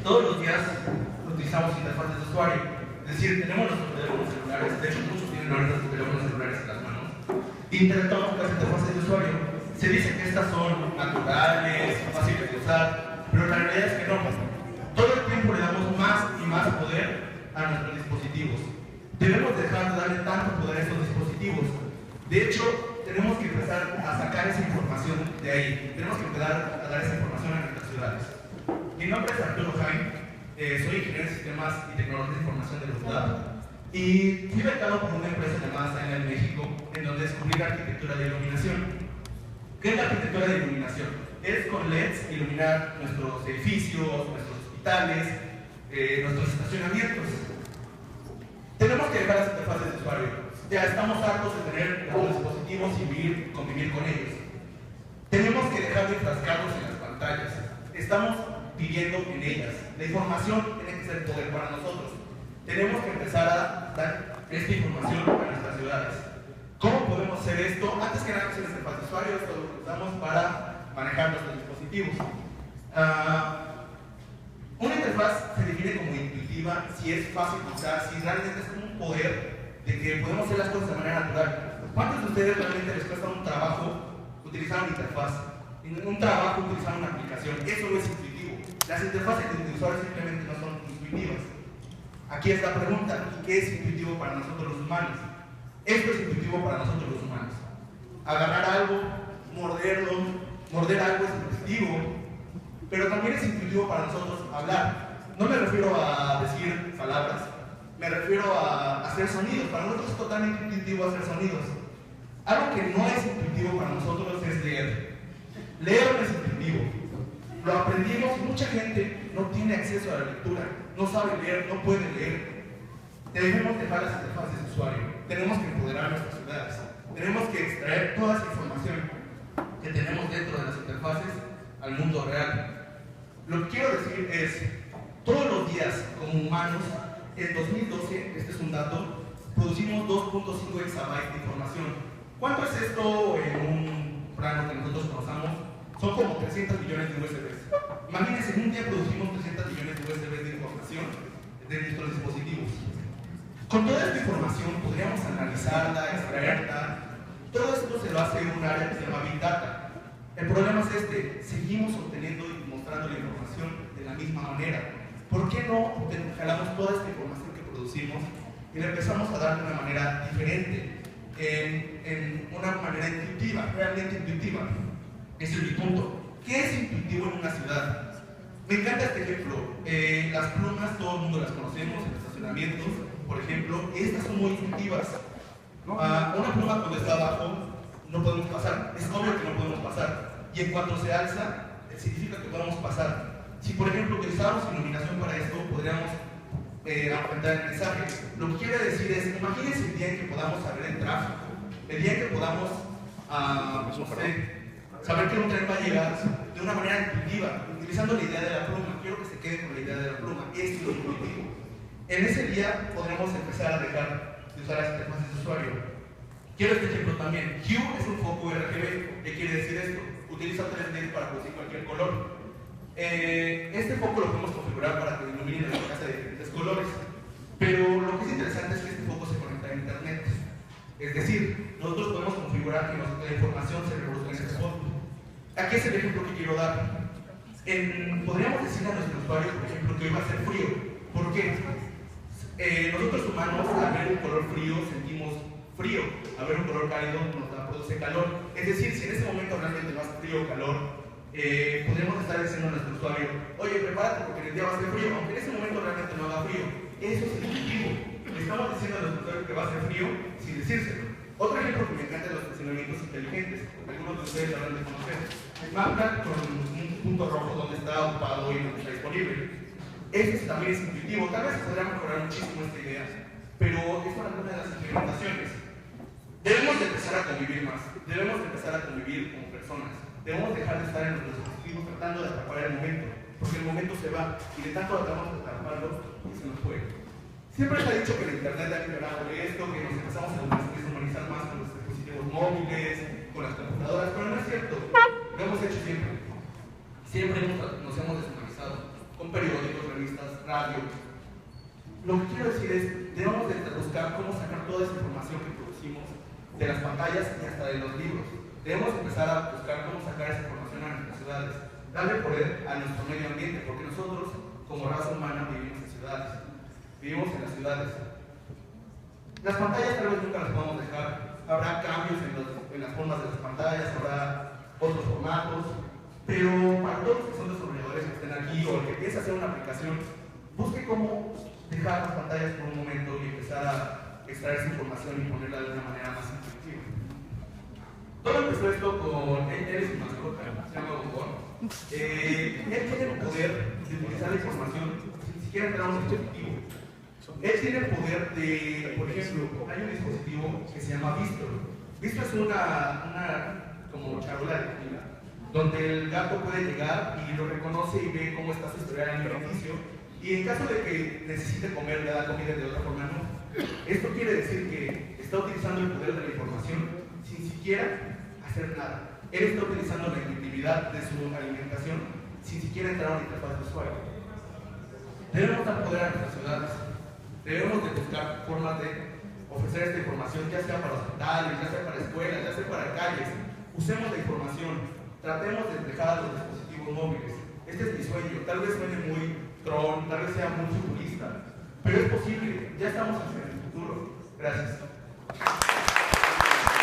Todos los días utilizamos interfaces de usuario, es decir, tenemos nuestros teléfonos celulares, de hecho muchos tienen ahorita sus teléfonos celulares en las manos, e interactuamos con las interfaces de usuario. Se dice que estas son naturales, fáciles de usar, pero la realidad es que no. Todo el tiempo le damos más y más poder a nuestros dispositivos. Debemos dejar de darle tanto poder a estos dispositivos. De hecho, tenemos que empezar a sacar esa información de ahí. Tenemos que empezar a dar esa información a nuestras ciudades. Mi nombre es Arturo Jaime, soy ingeniero en sistemas y tecnologías de información de la UDAP y fui becado por una empresa llamada Saina en México, en donde descubrí la arquitectura de iluminación. ¿Qué es la arquitectura de iluminación? Es con LEDs iluminar nuestros edificios, nuestros hospitales, nuestros estacionamientos. Tenemos que dejar las interfaces de usuario. Ya estamos hartos de tener los dispositivos y convivir con ellos. Tenemos que dejar de enfrascarnos en las pantallas. Estamos viviendo en ellas. La información tiene que ser poder para nosotros. Tenemos que empezar a dar esta información a nuestras ciudades. ¿Cómo podemos hacer esto? Antes que nada, es una interfaz de usuario, esto lo usamos para manejar nuestros dispositivos. Una interfaz se define como intuitiva si es fácil de usar, si realmente es como un poder de que podemos hacer las cosas de manera natural. ¿Cuántos de ustedes realmente les cuesta un trabajo utilizar una interfaz? Un trabajo utilizar una aplicación. Eso no es intuitivo. Las interfaces de usuario simplemente no son intuitivas. Aquí es la pregunta: ¿qué es intuitivo para nosotros los humanos? Esto es intuitivo para nosotros los humanos. Agarrar algo, morder algo es intuitivo, pero también es intuitivo para nosotros hablar. No me refiero a decir palabras, me refiero a hacer sonidos. Para nosotros es totalmente intuitivo hacer sonidos. Algo que no es intuitivo para nosotros es leer. Leer no es intuitivo. Lo aprendimos y mucha gente no tiene acceso a la lectura, no sabe leer, no puede leer. Debemos dejar las interfaces de usuario. Tenemos que empoderar nuestras ciudades. Tenemos que extraer toda esa información que tenemos dentro de las interfaces al mundo real. Lo que quiero decir es, todos los días como humanos, en 2012, este es un dato, producimos 2.5 exabytes de información. ¿Cuánto es esto en un plano que nosotros conocemos? Son como 300 millones de USBs. Imagínense, en un día producimos 300 millones de USBs de información de nuestros dispositivos. Con toda esta información podríamos analizarla, extraerla. Todo esto se lo hace un área que se llama Big Data. El problema es este: seguimos obteniendo y mostrando la información de la misma manera. ¿Por qué no jalamos toda esta información que producimos y la empezamos a dar de una manera diferente, en una manera intuitiva, realmente intuitiva? Ese es mi punto. ¿Qué es intuitivo en una ciudad? Me encanta este ejemplo. Las plumas, todo el mundo las conocemos en estacionamientos, por ejemplo. Estas son muy intuitivas. Una pluma cuando está abajo no podemos pasar. Es obvio que no podemos pasar. Y en cuanto se alza, significa que podemos pasar. Si por ejemplo utilizáramos iluminación para esto, podríamos aumentar el mensaje. Lo que quiero decir es, imagínense el día en que podamos saber el tráfico, el día en que podamos saber que un tren va a llegar de una manera intuitiva, utilizando la idea de la pluma. Quiero que se quede con la idea de la pluma. Esto es lo intuitivo. En ese día podremos empezar a dejar de usar las interfaces de usuario. Quiero este ejemplo también. Hue es un foco RGB. ¿Qué quiere decir esto? Utiliza 3 LEDs para producir cualquier color. Este foco lo podemos configurar para que ilumine nuestra casa de diferentes colores. Pero lo que es interesante es que este foco se conecta a internet. Es decir, nosotros podemos configurar que la información se reproduzca en ese foco. Aquí es el ejemplo que quiero dar. Podríamos decir a nuestros usuarios, por ejemplo, que hoy va a ser frío. ¿Por qué? Nosotros humanos, al ver un color frío, sentimos frío. Al ver un color cálido, nos produce calor. Es decir, si en ese momento realmente no hace frío o calor, podríamos estar diciendo a nuestro usuario: oye, prepárate porque el día va a ser frío, aunque en ese momento realmente no haga frío. Eso es intuitivo. Le estamos diciendo a nuestro usuario que va a ser frío sin decírselo. Otro ejemplo que me encanta de los estacionamientos inteligentes, algunos de ustedes ya habrán de conocer, marca con un punto rojo donde está ocupado y donde está disponible. Eso también es intuitivo. Tal vez se podría mejorar muchísimo esta idea, pero es para alguna de las implementaciones. Debemos de empezar a convivir más, debemos de empezar a convivir como personas, debemos dejar de estar en nuestros dispositivos tratando de atrapar el momento, porque el momento se va y de tanto tratamos de atraparlo y se nos fue. Siempre se ha dicho que el internet ha empeorado esto, que nos empezamos a deshumanizar más con los dispositivos móviles, con las computadoras, pero no es cierto. Lo hemos hecho siempre. Siempre nos hemos deshumanizado con periódicos, radio. Lo que quiero decir es, debemos de buscar cómo sacar toda esa información que producimos de las pantallas y hasta de los libros. Debemos empezar a buscar cómo sacar esa información a nuestras ciudades, darle poder a nuestro medio ambiente, porque nosotros, como raza humana, vivimos en ciudades, vivimos en las ciudades. Las pantallas tal vez nunca las podamos dejar, habrá cambios en las formas de las pantallas, habrá otros formatos, pero para todos los que son desarrolladores que estén aquí o el que piensa hacer una aplicación, busque cómo dejar las pantallas por un momento y empezar a extraer esa información y ponerla de una manera más intuitiva. Todo empezó esto con él es un mascota, se llama Bobón. Él tiene el poder de utilizar la información sin siquiera entrar a un dispositivo. Él tiene el poder de, por ejemplo, hay un dispositivo que se llama Visto. Visto es una como charola de comida, donde el gato puede llegar y lo reconoce y ve cómo está su historial alimenticio. Y en caso de que necesite comer, le da comida, de otra forma no. Esto quiere decir que está utilizando el poder de la información sin siquiera hacer nada. Él está utilizando la intuitividad de su alimentación sin siquiera entrar a una interfaz de usuario. Debemos dar poder a nuestras ciudades. Debemos de buscar formas de ofrecer esta información, ya sea para hospitales, ya sea para escuelas, ya sea para calles. Usemos la información, tratemos de dejar a los dispositivos móviles. Este es mi sueño, tal vez suene muy tal vez sea muy futurista, pero es posible, ya estamos hacia el futuro. Gracias.